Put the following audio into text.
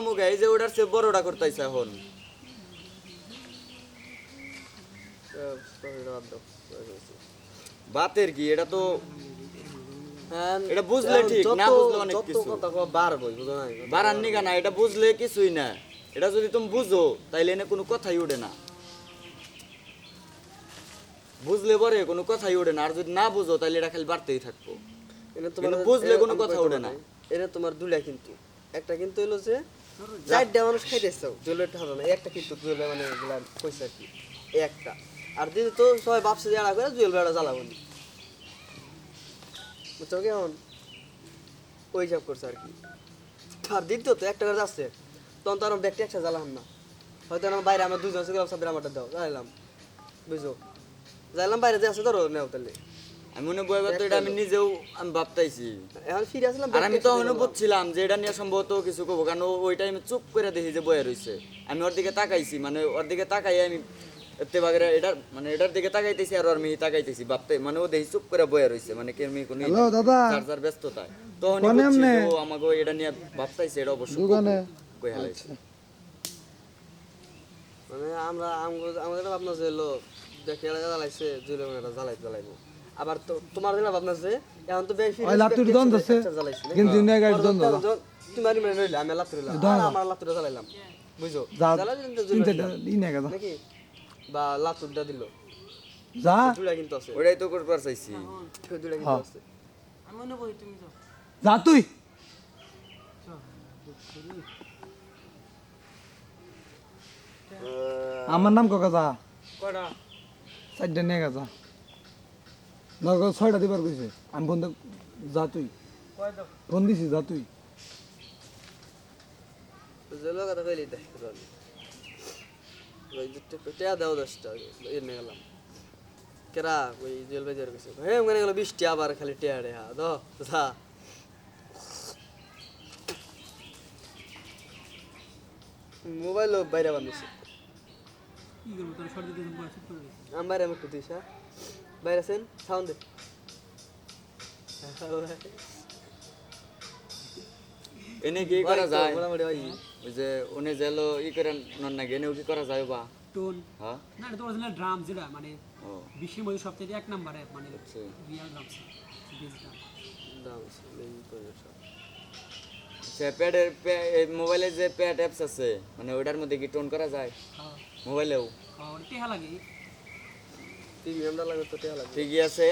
মুখে এই যে ওটার চেয়ে বড়টা করতেছে এখন বাতের কি এটা তো এটা বুঝলে ঠিক না বুঝলে অনেক কিছু বাড়ার নিগা না এটা বুঝলে কিছুই না এটা যদি তুমি বুঝো তাইলে এনে কোনো কথাই ওঠে না বুঝলে পরে কোনো কথাই ওঠে না আর যদি না বুঝো তাহলে এটা খালি বাড়তেই থাকবো কিন্তু বুঝলে কোনো কথা ওঠে না এটা তোমার দুলা কিন্তু একটা কিন্তু হলো যে চারটা মানুষ খাইতেছে জুয়েলটা হবে না একটা কিন্তু জুয়েল মানে এগুলা পয়সা কি একটা আর দিদি তো সবাই বাপসে জানা করে জুয়েল বেড়া জ্বালাবো নি বুঝছো কেমন ওই হিসাব করছে আর কি আর দিদি তো একটা করে যাচ্ছে তখন তো আর ব্যক্তি একটা জ্বালাম না হয়তো আমার বাইরে আমরা দুজন আছে সাথে আমারটা দাও জ্বালাম বুঝছো জ্বালাম বাইরে যে আছে ধরো নেও তাহলে আমি মনে বইবার তো এটা আমি নিজেও আমি ভাবতাইছি এখন ফিরে আসলাম আর আমি তখন বুঝছিলাম যে এটা নিয়ে সম্ভবত কিছু করবো কারণ ওই টাইমে চুপ করে দেখি যে বয়ে রয়েছে আমি ওর দিকে তাকাইছি মানে ওর দিকে তাকাই আমি এতে বাগেরা এটা মানে এটার দিকে তাকাইতেছি আর ওর মেয়ে তাকাইতেছি ভাবতে মানে ও দেখি চুপ করে বয়ে রয়েছে মানে কেউ মেয়ে কোনো চার্জার ব্যস্ততা তখন ও আমাকে এটা নিয়ে ভাবতাইছে এটা অবশ্য কই হালাইছে মানে আমরা আমাদের ভাবনা যে হলো দেখে এলাকা জ্বালাইছে জুলে মানে জ্বালাইবো আবার তো তোমার দিন ভাবনা যে এখন তো বেশি ওই লাতুর দন দছে কিন্তু নে গাড়ি দন দাও তোমার মানে রইলা আমি লাতুর আমার লাতুর জ্বালাইলাম বুঝছো জ্বালাই দিন তো চিন্তা ই না গাদা নাকি বা লাতুরটা দিল যা জুলা কিন্তু আছে ওটাই তো করবার চাইছি জুলা কিন্তু আছে আমি মনে করি তুমি যাও যা তুই আমার নাম কাকা যা কয়টা চারটা নিয়ে গেছা নগর 6টা দিবার কইছে আমি ফোন যা তুই কয় দাও ফোন দিছি যা তুই জেলো কথা কইলি দেখ ওই দুটো পেটা দাও 10টা এর নিয়ে গেলাম কেরা ওই জেল বাজার গেছে হ্যাঁ ওখানে গেল 20টি আবার খালি টেয়ারে হ্যাঁ দো যা মোবাইল বাইরে বানিয়েছে কি করবো তোর সর্দি দিয়ে বসে চুপ করে গেছি আমি বাইরে আমি কুতিস হ্যাঁ বাইরে আছেন সাউন্ড দে এনে কি করা যায় মোটামুটি ভাই ওই যে উনি যেলো ই করে নন না গেনেও কি করা যায় বা টোন হ্যাঁ না এটা তো অরিজিনাল ড্রাম যেটা মানে ও বিশ্বের মধ্যে সবচেয়ে এক নম্বরে মানে আচ্ছা রিয়েল ড্রামস ডিজিটাল দাম এই করে সব সে প্যাডের মোবাইলে যে প্যাড অ্যাপস আছে মানে ওটার মধ্যে কি টোন করা যায় হ্যাঁ মোবাইলেও ওটা টেহা লাগে টিভি আমরা লাগে তো টেয়া লাগে ঠিকই আছে